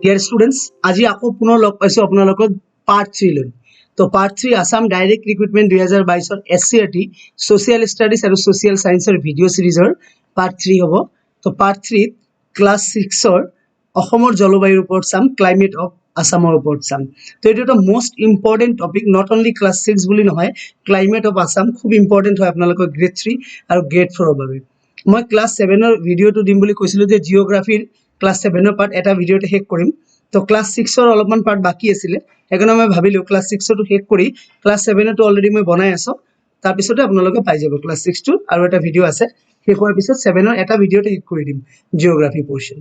Dear students, আজি আকৌ পুনৰ লগ পাইছোঁ আপোনালোকক পাৰ্ট 3 লৈ। তো part 3 Assam direct recruitment 2022 SCRT social studies আৰু ছ'চিয়েল ছায়েন্সৰ ভিডিঅ' ছিৰিজৰ পাৰ্ট 3 হ'ব। তো পাৰ্ট 3 ক্লাছ 6ৰ অসমৰ জলবায়ুৰ ওপৰত চাম, ক্লাইমেট অফ আছামৰ ওপৰত চাম। তো এইটো এটা most important topic, not only class 6 বুলি নহয়, ক্লাইমেট অফ আছাম খুব ইম্পৰ্টেণ্ট হয় আপোনালোকৰ গ্ৰেড 3 আৰু গ্ৰেড 4ৰ বাবে। মই ক্লাছ 7ৰ ভিডিঅ'টো দিম বুলি কৈছিলোঁ যে জিঅ'গ্ৰাফিৰ ক্লাছ 7ৰ পাৰ্ট এটা ভিডিঅ'তে শেষ কৰিম। তো ক্লাছ 6ৰ অলপমান পাৰ্ট বাকী আছিলে, সেইকাৰণে মই ভাবিলোঁ ক্লাছ 6টো শেষ কৰি ক্লাছ 7টো অলৰেডি মই বনাই আছোঁ, তাৰপিছতে আপোনালোকে পাই যাব ক্লাছ 6টো আৰু এটা ভিডিঅ' আছে, শেষ হোৱাৰ পিছত 7ৰ এটা ভিডিঅ'তে শেষ কৰি দিম জিঅ'গ্ৰাফি পৰ্চন।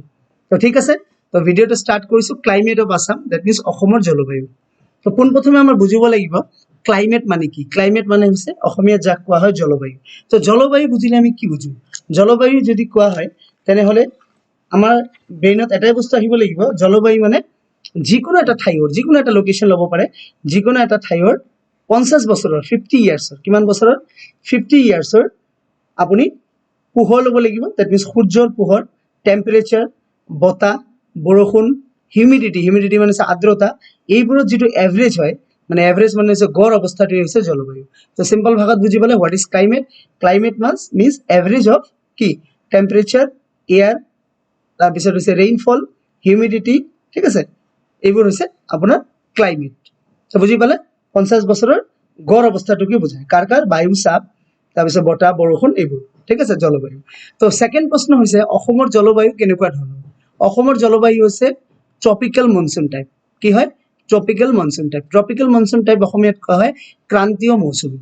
তো ঠিক আছে, তো ভিডিঅ'টো ষ্টাৰ্ট কৰিছোঁ। Climate of Assam, that means অসমৰ জলবায়ু। তো পোনপ্ৰথমে আমাৰ বুজিব লাগিব ক্লাইমেট মানে কি। ক্লাইমেট মানে হৈছে অসমীয়াত যাক কোৱা হয় জলবায়ু। তো জলবায়ু বুজিলে আমি কি বুজো? জলবায়ু যদি কোৱা হয় তেনেহ'লে আমাৰ ব্ৰেইনত এটাই বস্তু আহিব লাগিব, জলবায়ু মানে যিকোনো এটা ঠাইৰ, যিকোনো এটা লোকেশ্যন ল'ব পাৰে, যিকোনো এটা ঠাইৰ 50 বছৰৰ 50 ইয়াৰ্ছৰ, কিমান বছৰৰ 50 ইয়াৰ্ছৰ আপুনি পোহৰ ল'ব লাগিব। ডেট মিনছ সূৰ্যৰ পোহৰ, টেম্পাৰেচাৰ, বতাহ, বৰষুণ, হিউমিডিটি, হিউমিডিটি মানে হৈছে আৰ্দ্ৰতা, এইবোৰত যিটো এভাৰেজ হয়, মানে এভাৰেজ মানে হৈছে গড় অৱস্থাটোৱে হৈছে জলবায়ু। তো চিম্পল ভাষাত বুজি পালে what is climate? Climate means average of কি টেম্পাৰেচাৰ, এয়াৰ, তাৰপিছত হৈছে ৰেইনফল, হিউমিডিটি, ঠিক আছে, এইবোৰ হৈছে আপোনাৰ ক্লাইমেট। তো বুজি পালে 50 বছৰৰ গড় অৱস্থাটোকে বুজায়, কাৰ কাৰ? বায়ু, চাপ, তাৰপিছত বতাহ, বৰষুণ, এইবোৰ, ঠিক আছে, জলবায়ু। তো ছেকেণ্ড প্ৰশ্ন হৈছে অসমৰ জলবায়ু কেনেকুৱা ধৰণৰ? অসমৰ জলবায়ু হৈছে ট্ৰপিকেল মনচুন টাইপ। কি হয়? Tropical monsoon type. Tropical monsoon type অসমীয়াত কোৱা হয় ক্ৰান্তীয় মৌচুমী।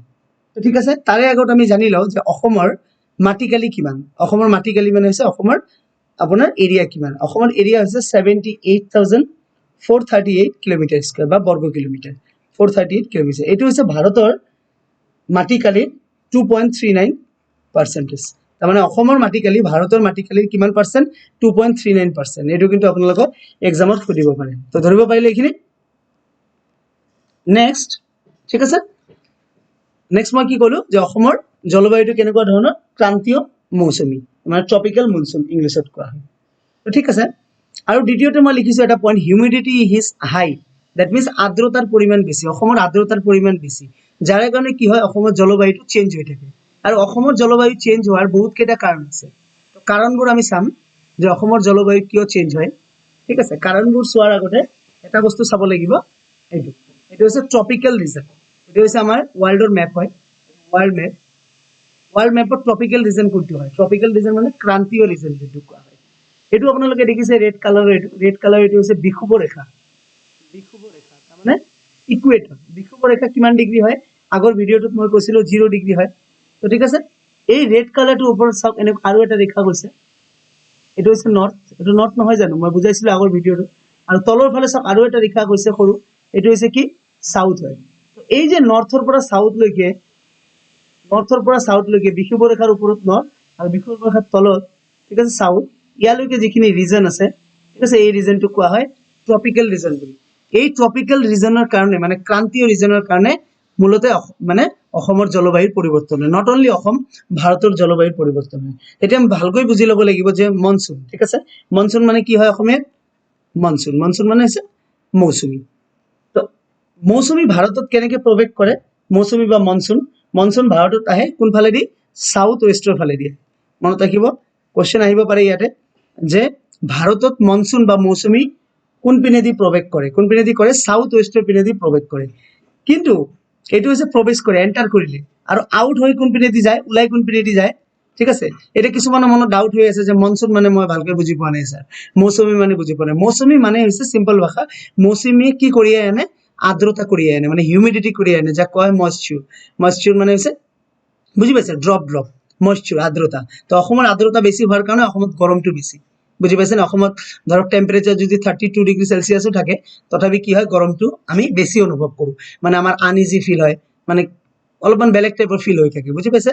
তো ঠিক আছে, তাৰে আগত আমি জানি লওঁ যে অসমৰ মাটিকালি কিমান। অসমৰ মাটিকালি মানে হৈছে অসমৰ আপোনাৰ এৰিয়া কিমান। অসমৰ এৰিয়া হৈছে 78,438 কিলোমিটাৰ স্কুৱাৰ বা বৰ্গ কিলোমিটাৰ, 438 কিলোমিটাৰ। এইটো হৈছে ভাৰতৰ মাটিকালিৰ 2.39%। তাৰমানে অসমৰ মাটিকালি ভাৰতৰ মাটিকালিৰ কিমান পাৰ্চেণ্ট? 2.39%। এইটো কিন্তু আপোনালোকক এক্সামত সুধিব পাৰে। তো ধৰিব পাৰিলে এইখিনি। নেক্সট, ঠিক আছে, নেক্সট মই কি ক'লো যে অসমৰ জলবায়ুটো কেনেকুৱা ধৰণৰ? ক্ৰান্তীয় মৌচুমী, মানে ট্ৰপিকেল মনচুন ইংলিছত কোৱা হয়। তো ঠিক আছে, আৰু দ্বিতীয়তে মই লিখিছোঁ এটা point, humidity is high, that means আৰ্দ্ৰতাৰ পৰিমাণ বেছি। অসমৰ আৰ্দ্ৰতাৰ পৰিমাণ বেছি, যাৰ কাৰণে কি হয় অসমৰ জলবায়ুটো চেঞ্জ হৈ থাকে। আৰু অসমৰ জলবায়ু চেঞ্জ হোৱাৰ বহুত কেইটা কাৰণ আছে। তো কাৰণবোৰ আমি চাম যে অসমৰ জলবায়ু কিয় চেঞ্জ হয়। ঠিক আছে, কাৰণবোৰ চোৱাৰ আগতে এটা বস্তু চাব লাগিব, এইটো এইটো হৈছে ট্ৰপিকেল ৰিজন। এইটো হৈছে আমাৰ ৱৰ্ল্ডৰ মেপ হয়, ৱৰ্ল্ড মেপ। ৱৰ্ল্ড মেপত ট্ৰপিকেল ৰিজন কোনটো হয়? ট্ৰপিকেল ৰিজন মানে ক্ৰান্তীয় ৰিজন যিটো কোৱা হয়। এইটো আপোনালোকে দেখিছে ৰেড কালাৰ, এইটো ৰেড কালাৰ, এইটো হৈছে বিষুৱ ৰেখা। বিষুৱ ৰেখা তাৰমানে ইকুৱেটৰ। বিষুৱ ৰেখা কিমান ডিগ্ৰী হয়? আগৰ ভিডিঅ'টোত মই কৈছিলোঁ 0 ডিগ্ৰী হয়। তো ঠিক আছে, এই ৰেড কালাৰটোৰ ওপৰত চাওক, এনেকুৱা আৰু এটা ৰেখা গৈছে, এইটো হৈছে নৰ্থ। এইটো নৰ্থ নহয় জানো? মই বুজাইছিলোঁ আগৰ ভিডিঅ'টো। আৰু তলৰ ফালে চাওক আৰু এটা ৰেখা গৈছে সৰু, এইটো হৈছে কি? চাউথ হয়। তো এই যে নৰ্থৰ পৰা চাউথলৈকে, নৰ্থৰ পৰা চাউথলৈকে বিষুৱ ৰেখাৰ ওপৰত নৰ্থ আৰু বিষুৱ ৰেখাৰ তলত, ঠিক আছে, চাউথ, ইয়ালৈকে যিখিনি ৰিজন আছে, ঠিক আছে, এই ৰিজনটো কোৱা হয় ট্ৰপিকেল ৰিজন বুলি। এই ট্ৰপিকেল ৰিজনৰ কাৰণে, মানে ক্ৰান্তীয় ৰিজনৰ কাৰণে মূলতে মানে অসমৰ জলবায়ুৰ পৰিৱৰ্তন হয়। নট অনলি অসম, ভাৰতৰ জলবায়ুৰ পৰিৱৰ্তন হয়। এতিয়া আমি ভালকৈ বুজি ল'ব লাগিব যে মনচুন, ঠিক আছে, মনচুন মানে কি হয় অসমীয়াত? মনচুন, মনচুন মানে হৈছে মৌচুমী। তো মৌচুমী ভাৰতত কেনেকৈ প্ৰৱেশ কৰে? মৌচুমী বা মনচুন, মনচুন ভাৰতত আহে কোনফালেদি? চাউথ ৱেষ্টৰ ফালেদি। মনত ৰাখিব, কোৱেশ্চন আহিব পাৰে ইয়াতে যে ভাৰতত মনচুন বা মৌচুমী কোনপিনেদি প্ৰৱেশ কৰে? কোনপিনেদি কৰে? চাউথ ৱেষ্টৰ পিনেদি প্ৰৱেশ কৰে। কিন্তু এইটো হৈছে প্ৰৱেশ কৰে, এণ্টাৰ কৰিলে, আৰু আউট হৈ কোনপিনেদি যায়? ওলাই কোনপিনেদি যায়? ঠিক আছে, এতিয়া কিছুমানৰ মনত ডাউট হৈ আছে যে মনচুন মানে মই ভালকৈ বুজি পোৱা নাই ছাৰ, মৌচুমী মানে বুজি পোৱা নাই। মৌচুমী মানে হৈছে চিম্পল ভাষা, মৌচুমীয়ে কি কঢ়িয়াই আনে? আৰ্দ্ৰতা কঢ়িয়াই আনে, মানে হিউমিডিটি কঢ়িয়াই আনে, যাক কোৱা হয় মইশ্চাৰ। মইশ্চাৰ মানে হৈছে, বুজি পাইছে, ড্ৰপ ড্ৰপ মইশ্চাৰ, আৰ্দ্ৰতা। তো অসমৰ আৰ্দ্ৰতা বেছি হোৱাৰ কাৰণে অসমত গৰমটো বেছি। বুজি পাইছে না? অসমত ধৰক টেম্পাৰেচাৰ যদি 32 ডিগ্ৰী চেলচিয়াছো থাকে, তথাপি কি হয় গৰমটো আমি বেছি অনুভৱ কৰোঁ, মানে আমাৰ আনইজি ফিল হয়, মানে অলপমান বেলেগ টাইপৰ ফিল হৈ থাকে। বুজি পাইছে?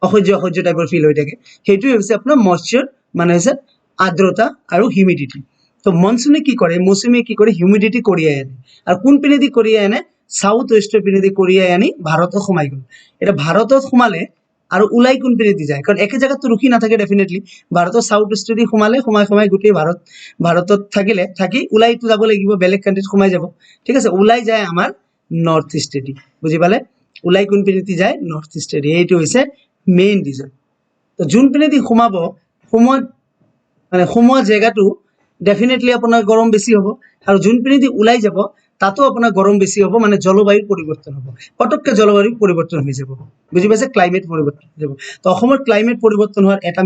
অসহ্য অসহ্য টাইপৰ ফিল হৈ থাকে। সেইটোৱে হৈছে আপোনাৰ মইশ্চাৰ, মানে হৈছে আৰ্দ্ৰতা আৰু হিউমিডিটি। তো মনচুনে কি কৰে? মৌচুমীয়ে কি কৰে? হিউমিডিটি কঢ়িয়াই আনে। আৰু কোন পিনেদি কঢ়িয়াই আনে? চাউথ ৱেষ্টৰ পিনেদি কঢ়িয়াই আনি ভাৰতত সোমাই গ'ল। এতিয়া ভাৰতত সোমালে আৰু ওলাই কোন পিনেদি যায় কাৰণ একে জায়গাত তো ৰখি নাথাকে ডেফিনেটলি ভাৰতৰ সাউথ ইষ্টেদি সোমালে সোমাই গোটেই ভাৰতত থাকি ওলাইতো যাব লাগিব বেলেগ কান্ট্ৰিত সোমাই যাব ঠিক আছে ওলাই যায় আমাৰ নৰ্থ ইষ্টেদি বুজি পালে ওলাই কোন পিনেদি যায় নৰ্থ ইষ্টেদি এইটো হৈছে মেইন ৰিজন তো যোন পিনেদি সোমাব সোমোৱা জেগাটো ডেফিনেটলি আপোনাৰ গৰম বেছি হ'ব আৰু যোন পিনেদি ওলাই যাব তাতো আপোনাৰ গৰম বেছি হ'ব মানে জলবায়ুৰ পৰিৱৰ্তন হ'ব পটককে জলবায়ুৰ পৰিৱৰ্তন হৈ যাব বুজি পাইছে ক্লাইমেট পৰিৱৰ্তন হৈ যাব তো অসমৰ ক্লাইমেট পৰিৱৰ্তন হোৱাৰ এটা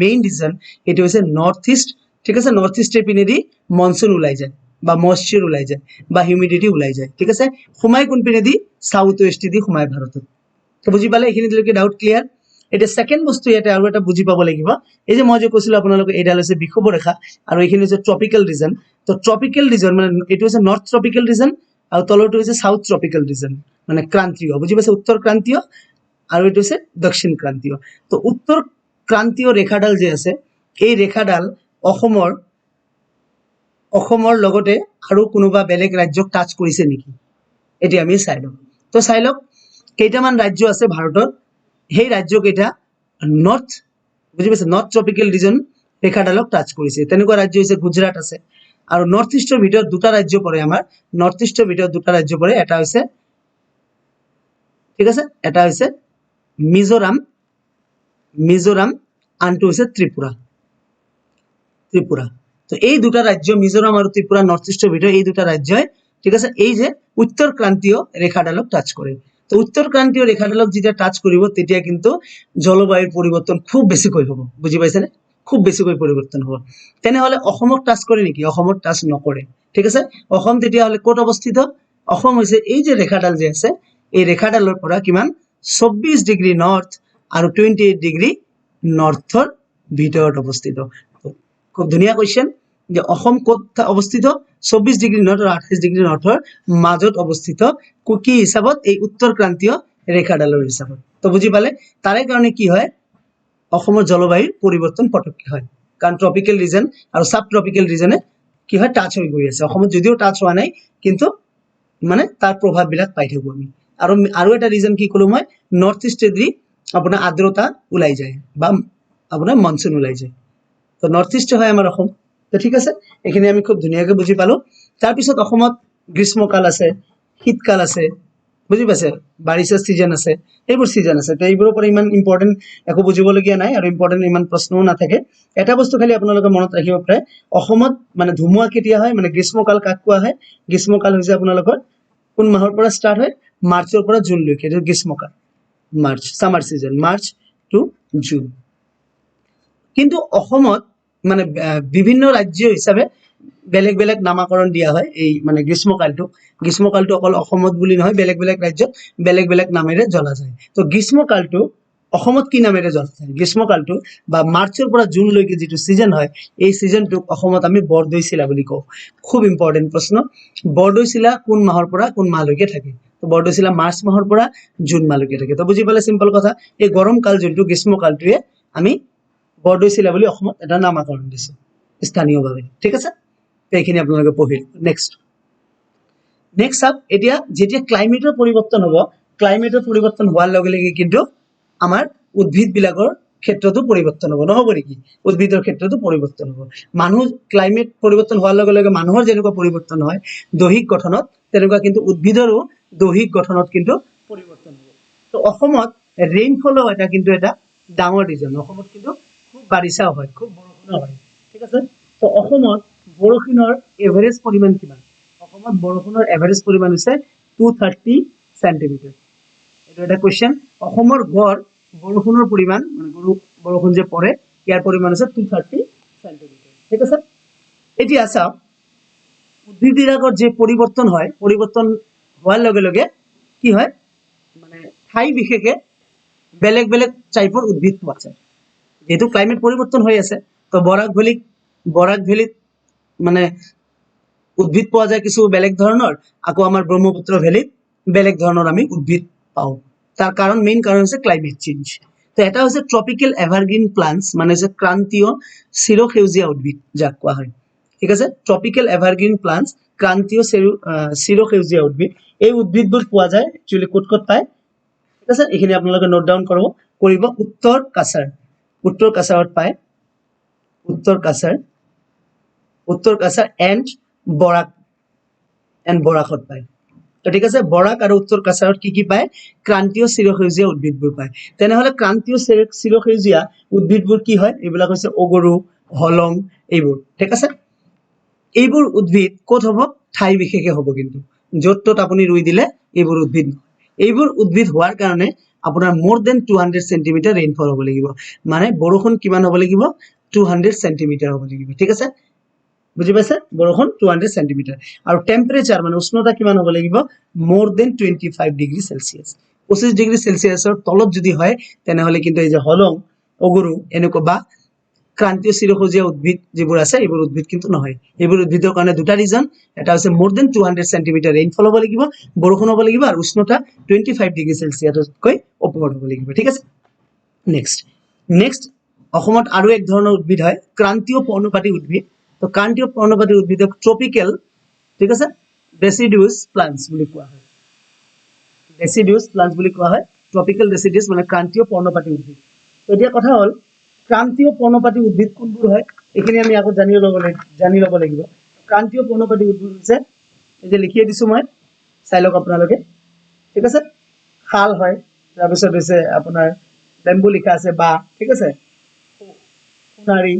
মেইন ৰিজন এটো হৈছে নৰ্থ ইষ্ট ঠিক আছে নৰ্থ ইষ্টৰ পিনেদি মনসুন ওলাই যায় বা মইশ্চাৰ ওলাই যায় বা হিউমিডিটি ওলাই যায় ঠিক আছে সোমাই কোন পিনেদি সাউথ ওয়েষ্টেদি সোমাই ভাৰতত তো বুজি পালে এইখিনিলৈকে ডাউট ক্লিয়াৰ এটা সেকেন্ড বস্তু ইয়াতে আৰু এটা বুজি পাব লাগিব এই যে মই যে কৈছিলো আপোনালোকে এইডাল হৈছে বিষুৱ ৰেখা আৰু এইখিনি হৈছে ট্ৰপিক্যাল ৰিজন তো ট্ৰপিক্যাল ৰিজন মানে এটো হৈছে নৰ্থ ট্ৰপিক্যাল ৰিজন আৰু তলৰটো হৈছে সাউথ ট্ৰপিক্যাল ৰিজন মানে ক্ৰান্তীয় বুজি পাইছে উত্তৰ ক্ৰান্তীয় আৰু এটো হৈছে দক্ষিণ ক্ৰান্তীয় তো উত্তৰ ক্ৰান্তীয় ৰেখাডাল যে আছে এই ৰেখাডাল অসমৰ লগতে আৰু কোনোবা বেলেগ ৰাজ্যক টাচ কৰিছে নেকি এটি আমি চাই লম তো চাই লওক কেইটামান ৰাজ্য আছে ভাৰতৰ সেই ৰাজ্য কেইটা নৰ্থ বুজি পাইছে নৰ্থ ট্ৰপিক্যাল ৰিজন ৰেখাডালক টাচ কৰিছে তেনেকুৱা ৰাজ্য হৈছে গুজৰাট আছে আৰু নৰ্থ ইষ্টৰ ভিতৰত দুটা ৰাজ্য পৰে আমাৰ নৰ্থ ইষ্টৰ ভিতৰত দুটা ৰাজ্য পৰে এটা হৈছে ঠিক আছে এটা হৈছে মিজোৰাম আনটো হৈছে ত্ৰিপুৰা তো এই দুটা ৰাজ্য মিজোৰাম আৰু ত্ৰিপুৰা নৰ্থ ইষ্টৰ ভিতৰত এই দুটা ৰাজ্যই ঠিক আছে এই যে উত্তৰ ক্ৰান্তীয় ৰেখাডালক টাচ কৰে তো উত্তৰ ক্ৰান্তীয় ৰেখাডালক যেতিয়া টাচ কৰিব তেতিয়া কিন্তু জলবায়ুৰ পৰিৱৰ্তন খুব বেছিকৈ হ'ব বুজি পাইছেনে খুব বেছিকৈ পৰিৱৰ্তন হ'ব তেনেহলে অসমক টাচ কৰে নেকি অসমক টাচ নকৰে ঠিক আছে অসম তেতিয়া হলে ক'ত অৱস্থিত অসম হৈছে এই যে ৰেখাডাল যে আছে এই ৰেখাডালৰ পৰা কিমান 24 ডিগ্ৰী নৰ্থ আৰু 28 ডিগ্ৰী নৰ্থৰ ভিতৰত অৱস্থিত খুব ধুনীয়া কোৱেশ্চন যে অসম ক'ত অৱস্থিত 24 ডিগ্ৰী নৰ্থ আৰু 28 ডিগ্ৰী নৰ্থৰ মাজত অৱস্থিত কি হিচাপত এই উত্তৰ ক্ৰান্তীয় ৰেখাডালৰ হিচাপত তো বুজি পালে তাৰে কাৰণে কি হয় অসমৰ জলবায়ুৰ পৰিৱৰ্তন পটককে হয় কাৰণ ট্ৰপিক্যাল ৰিজন আৰু সাব ট্ৰপিক্যাল ৰিজনে কি হয় টাচ হৈ গৈ আছে অসমত যদিও টাচ হোৱা নাই কিন্তু মানে তাৰ প্ৰভাৱ বিলাক পাই থাকো আমি আৰু এটা ৰিজন কি কলো মই নৰ্থ ইষ্টেদি আপোনাৰ আৰ্দ্ৰতা ওলাই যায় বা আপোনাৰ মনসুন ওলাই যায় তো নৰ্থ ইষ্ট হয় আমাৰ অসম তো ঠিক আছে এখিনি আমি খুব ধুনীয়াকৈ বুজি পালো তাৰ পিছত অসমত গ্ৰীষ্মকাল আছে শীতকাল আছে বুজি পাইছে বাৰিষা সিজন আছে এইবোৰ সিজন আছে তো এইবোৰৰ পৰা ইমান ইম্পৰ্টেন্ট একো বুজিবলগীয়া নাই আৰু ইম্পৰ্টেন্ট ইমান প্ৰশ্নও নাথাকে এটা বস্তু খালি আপোনালোকে মনত ৰাখিব পাৰে অসমত মানে ধুমুহা কেতিয়া হয় মানে গ্ৰীষ্মকাল কাক কোৱা হয় গ্ৰীষ্মকাল হৈছে আপোনালোকৰ কোন মাহৰ পৰা ষ্টাৰ্ট হয় মাৰ্চৰ পৰা জুনলৈকে এইটো গ্ৰীষ্মকাল মাৰ্চ সামাৰ সিজন মাৰ্চ টু জুন কিন্তু অসমত মানে বিভিন্ন ৰাজ্য হিচাপে বেলেগ বেলেগ নামকৰণ দিয়া হয় এই মানে গ্ৰীষ্মকালটো অকল অসমত বুলি নহয় বেলেগ বেলেগ ৰাজ্যত বেলেগ বেলেগ নামেৰে জনা যায় তো গ্ৰীষ্মকালটো অসমত কি নামেৰে জনা যায় গ্ৰীষ্মকালটো বা মাৰ্চৰ পৰা জুনলৈকে যেটো সিজন হয় এই সিজনটোক অসমত আমি বৰদৈচিলা বুলি কওঁ খুব ইম্পৰ্টেন্ট প্ৰশ্ন বৰদৈচিলা কোন মাহৰ পৰা কোন মাহলৈকে থাকে তো বৰদৈচিলা মাৰ্চ মাহৰ পৰা জুন মাহলৈকে থাকে তো বুজি পালে সিম্পল কথা এই গৰম কাল যেটো গ্ৰীষ্মকালটোৱে আমি বৰদৈচিলা বুলি অসমত এটা নামকৰণ দিছে স্থানীয়ভাৱে ঠিক আছে এইখিনি আপোনালোকে পঢ়িল নেক্সট আপ এতিয়া যেতিয়া ক্লাইমেটৰ পৰিৱৰ্তন হ'ব ক্লাইমেটৰ পৰিৱৰ্তন হোৱাৰ লগে লগে কিন্তু আমাৰ উদ্ভিদ বিলাকৰ ক্ষেত্ৰতো পৰিৱৰ্তন হ'ব নহব নেকি উদ্ভিদৰ ক্ষেত্ৰতো পৰিৱৰ্তন হ'ব মানুহ ক্লাইমেট পৰিৱৰ্তন হোৱাৰ লগে লগে মানুহৰ যেনেকুৱা পৰিৱৰ্তন হয় দৈহিক গঠনত তেনেকুৱা কিন্তু উদ্ভিদৰো দৈহিক গঠনত কিন্তু পৰিৱৰ্তন হ'ব তো অসমত ৰেইনফল এটা কিন্তু এটা ডাঙৰ ৰিজন অসমত কিন্তু খুব বাৰিষা হয় খুব বৰষুণ হয় ঠিক আছে তো অসমত বৰষুণৰ এভাৰেজ পৰিমাণ কিমান অসমত বৰষুণৰ এভাৰেজ পৰিমাণ হৈছে 230 সেন্টিমিটাৰ এটা এটা কোৱেশ্চন অসমৰ গড় বৰষুণৰ পৰিমাণ মানে বৰষুণ যে পৰে ইয়াৰ পৰিমাণ আছে 230 সেন্টিমিটাৰ ঠিক আছে এতিয়া চাওক উদ্ভিদবিলাকৰ যে পৰিৱৰ্তন হয় পৰিৱৰ্তন হোৱাৰ লগে লগে কি হয় মানে ঠাই বিশেষে বেলেগ বেলেগ টাইপৰ উদ্ভিদ পোৱা যায় যেহেতু ক্লাইমেট পৰিৱৰ্তন হৈ আছে তো বৰাক ভেলীত মানে উদ্ভিদ পোৱা যায় কিছু বেলেগ ধৰণৰ আকৌ আমাৰ ব্ৰহ্মপুত্ৰ ভেলীত বেলেগ ধৰণৰ আমি উদ্ভিদ পাওঁ তাৰ কাৰণ মেইন কাৰণ হৈছে ক্লাইমেট চেঞ্জ তো এটা হৈছে ট্ৰপিক্যাল এভাৰগ্ৰীন প্লান্টস মানে যে ক্ৰান্তীয় চিৰসেউজীয়া উদ্ভিদ যাক কোৱা হয় ঠিক আছে ট্ৰপিক্যাল এভাৰগ্ৰীন প্লান্টস ক্ৰান্তীয় চিৰসেউজীয়া উদ্ভিদ এই উদ্ভিদবোৰ পোৱা যায় একচুয়ালি ক'ত পায় ঠিক আছে এইখিনি আপোনালোকে নোট ডাউন কৰিব কৰিব উত্তৰ কাছাৰত পায় উত্তৰ কাছাৰ এণ্ড বৰাকত পায় তো ঠিক আছে বৰাক আৰু উত্তৰ কাছাৰত কি পায় ক্ৰান্তীয় চিৰসেউজীয়া উদ্ভিদবোৰ পায় তেনেহলে ক্ৰান্তীয় চিৰসেউজীয়া উদ্ভিদবোৰ কি হয় এইবিলাক হৈছে অগৰু হলং এইবোৰ ঠিক আছে এইবোৰ উদ্ভিদ ক'ত হ'ব ঠাই বিশেষে হ'ব কিন্তু য'ত ত'ত আপুনি ৰুই দিলে এইবোৰ উদ্ভিদ হোৱাৰ কাৰণে আপোনাৰ more than 200 সেন্টিমিটাৰ ৰেইনফল হ'ব লাগিব মানে বৰষুণ কিমান হ'ব লাগিব 200 সেন্টিমিটাৰ হ'ব লাগিব ঠিক আছে বুজি পাইছে বৰষুণ 200 সেন্টিমিটাৰ আৰু টেম্পাৰেচাৰ মানে উষ্ণতা কিমান হ'ব লাগিব more than 25 degree Celsius 25 degree সেলসিয়াসৰ তলত যদি হয় তেনেহলে কিন্তু এই যে হলং অগৰু এনেকুৱা বা ক্ৰান্তীয় চিৰসেউজীয়া উদ্ভিদ যিবোৰ আছে এইবোৰ উদ্ভিদ কিন্তু নহয় এইবোৰ উদ্ভিদৰ কাৰণে দুটা ৰিজন এটা হৈছে more than 200 সেন্টিমিটাৰ ৰেইনফল হ'ব লাগিব বৰষুণ হ'ব লাগিব আৰু উষ্ণতা 25 ডিগ্ৰী সেলসিয়াসতকৈ ওপৰত হ'ব লাগিব ঠিক আছে নেক্সট অসমত আৰু এক ধৰণৰ উদ্ভিদ হয় ক্ৰান্তীয় পৰ্ণপাতী উদ্ভিদ তো ক্ৰান্তীয় পৰ্ণপাতী উদ্ভিদক ট্ৰপিক্যাল ঠিক আছে ডেচিডুয়াস প্লান্টস বুলি কোৱা হয় ট্ৰপিক্যাল ডেচিডুয়াস মানে ক্ৰান্তীয় পৰ্ণপাতী উদ্ভিদ এতিয়া কথা হ'ল ক্ৰান্তীয় পৰ্ণপাতী উদ্ভিদ কোনবোৰ হয় এইখিনি আমি আগত জানি ল'ব লাগিব ক্ৰান্তীয় পৰ্ণপাতী উদ্ভিদ হৈছে এই যে লিখিয়ে দিছো মই চাই লওক আপোনালোকে ঠিক আছে শাল হয় তাৰ পিছত হৈছে আপোনাৰ বেম্বু লিখা আছে বা ঠিক আছে সোণাৰী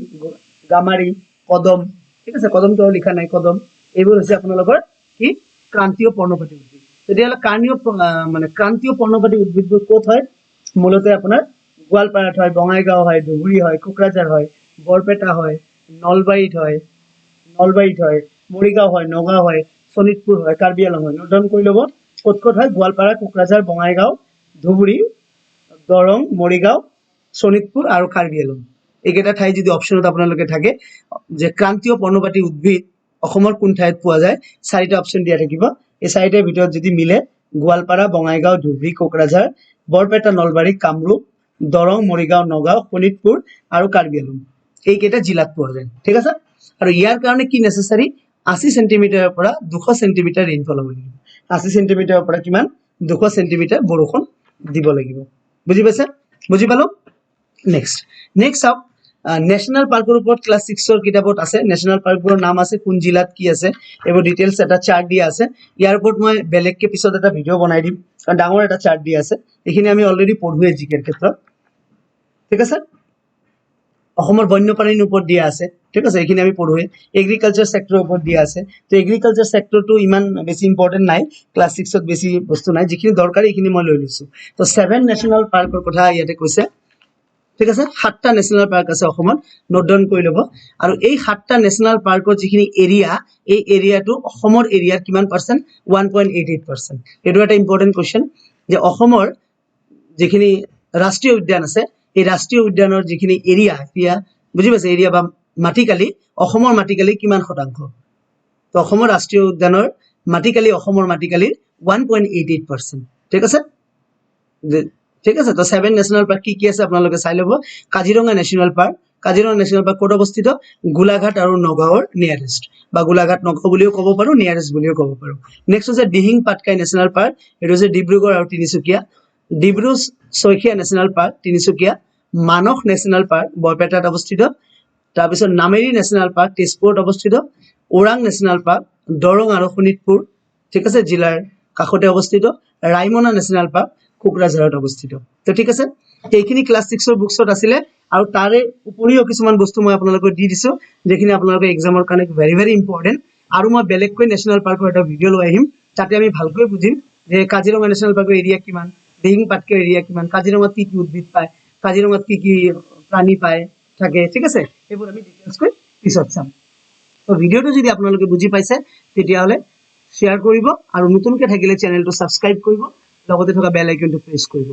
গামাৰী কদম ঠিক আছে কদমটো লিখা নাই কদম এইবোৰ হৈছে আপোনালোকৰ কি ক্ৰান্তীয় পৰ্ণপাতী উদ্ভিদ তেতিয়াহ'লে ক্ৰান্তীয় পৰ্ণপাতী উদ্ভিদবোৰ ক'ত হয় মূলতে আপোনাৰ গোৱালপাৰাত হয় বঙাইগাঁও হয় ধুবুৰী হয় কোকৰাঝাৰ হয় বৰপেটা হয় নলবাৰীত হয় মৰিগাঁও হয় নগাঁও হয় শোণিতপুৰ হয় কাৰ্বি আংলং হয় নোট ডাউন কৰি ল'ব ক'ত হয় গোৱালপাৰা কোকৰাঝাৰ বঙাইগাঁও ধুবুৰী দৰং মৰিগাঁও শোণিতপুৰ আৰু কাৰ্বি আংলং এইকেইটা ঠাই যদি অপশ্যনত আপোনালোকে থাকে যে ক্ৰান্তীয় পৰ্ণপাতী উদ্ভিদ অসমৰ কোন ঠাইত পোৱা যায় চাৰিটা অপশ্যন দিয়া থাকিব এই চাৰিটাৰ ভিতৰত যদি মিলে গোৱালপাৰা বঙাইগাঁও ধুবুৰী কোকৰাঝাৰ বৰপেটা নলবাৰী কামৰূপ দৰং মৰিগাঁও নগাঁও শোণিতপুৰ আৰু কাৰ্বি আংলং এইকেইটা জিলাত পোৱা যায় ঠিক আছে আৰু ইয়াৰ কাৰণে কি নেচেসাৰী 80 সেন্টিমিটাৰৰ পৰা 200 সেন্টিমিটাৰ ৰেইনফল হ'ব লাগিব 80 সেন্টিমিটাৰৰ পৰা কিমান 200 সেন্টিমিটাৰ বৰষুণ দিব লাগিব বুজি পাইছে বুজি পালো নেক্সট চাওক নেশনাল পাৰ্কৰ ওপৰত ক্লাস 6 ৰ কিতাপত আছে নেশনাল পাৰ্কবোৰৰ নাম আছে কোন জিলাত কি আছে এইবোৰ ডিটেইলছ এটা চাৰ্ট দিয়া আছে ইয়াৰ ওপৰত মই বেলেগকে পিছত এটা ভিডিও বনাই দিম কাৰণ ডাঙৰ এটা চাৰ্ট দিয়া আছে এইখিনি আমি অলৰেডি পঢ়ুৱে জিকেৰ ক্ষেত্ৰত ঠিক আছে অসমৰ বন্যপ্ৰাণীৰ ওপৰত দিয়া আছে ঠিক আছে এইখিনি আমি পঢ়ুৱে এগ্ৰিকালচাৰ সেক্টৰৰ ওপৰত দিয়া আছে তো এগ্ৰিকালচাৰ সেক্টৰটো ইমান বেছি ইম্পৰ্টেন্ট নাই ক্লাস 6 ত বেছি বস্তু নাই যিখিনি দৰকাৰী এইখিনি মই লৈ লৈছো তো 7 নেশনাল পাৰ্কৰ কথা ইয়াতে কৈছে ঠিক আছে 7টা নেশনাল পাৰ্ক আছে অসমত নোট ডাউন কৰি ল'ব আৰু এই 7টা নেশনাল পাৰ্কৰ যিখিনি এৰিয়া এই এৰিয়াটো অসমৰ এৰিয়াৰ কিমান পাৰ্সেন্ট 1.88% এটো এটা ইম্পৰ্টেন্ট কোৱেশ্চন যে অসমৰ যিখিনি ৰাষ্ট্ৰীয় উদ্যান আছে এই ৰাষ্ট্ৰীয় উদ্যানৰ যিখিনি এৰিয়া বুজি পাইছে এৰিয়া বা মাটিকালি অসমৰ মাটিকালি কিমান শতাংশ তো অসমৰ ৰাষ্ট্ৰীয় উদ্যানৰ মাটিকালি অসমৰ মাটিকালিৰ 1.88% ঠিক আছে তো 7 নেশনাল পাৰ্ক কি আছে আপোনালোকে চাই ল'ব কাজিৰঙা নেশনাল পাৰ্ক ক'ত অৱস্থিত গোলাঘাট আৰু নগাঁওৰ নিয়াৰেষ্ট বা গোলাঘাট নগাঁও বুলিও ক'ব পাৰো নিয়াৰেষ্ট বুলিও ক'ব পাৰো নেক্সট হৈছে দিহিং পাটকাই নেশনাল পাৰ্ক এটো হৈছে ডিব্ৰুগড় আৰু তিনিচুকীয়া ডিব্ৰু চৈখোৱা নেশনাল পাৰ্ক তিনিচুকীয়া মানস নেশনাল পাৰ্ক বৰপেটাত অৱস্থিত তাৰ পিছত নামেৰি নেশনাল পাৰ্ক তেজপুৰত অৱস্থিত ওৰাং নেশনাল পাৰ্ক দৰং আৰু শোণিতপুৰ ঠিক আছে জিলাৰ কাষতে অৱস্থিত ৰাইমনা নেশনাল পাৰ্ক কোকৰাঝাৰত অৱস্থিত তো ঠিক আছে এইখিনি ক্লাস 6 ৰ বুকছত আছিলে আৰু তাৰে উপৰিও কিছুমান বস্তু মই আপোনালোকক দি দিছো যেখিনি আপোনালোকৰ এক্সামৰ কাৰণে ভেৰি ভেৰি ইম্পৰ্টেন্ট আৰু মই বেলেগকৈ নেশনাল পাৰ্কৰ এটা ভিডিও লৈ আহিম তাতে আমি ভালকৈ বুজিম যে কাজিৰঙা নেশনাল পাৰ্কৰ এৰিয়া কিমান দিহিং পাটকাই এৰিয়া কিমান কাজিৰঙাত কি উদ্ভিদ পায় কাজিৰঙাত কি প্ৰাণী পায় থাকে ঠিক আছে এইবোৰ আমি ডিটেইলছকৈ পিছত চাম তো ভিডিওটো যদি আপোনালোকে বুজি পাইছে তেতিয়াহলে শেয়াৰ কৰিব আৰু নতুনকৈ থাকিলে চেনেলটো সাবস্ক্ৰাইব কৰিব লগতে থকা বেল আইকনটো প্ৰেছ কৰিব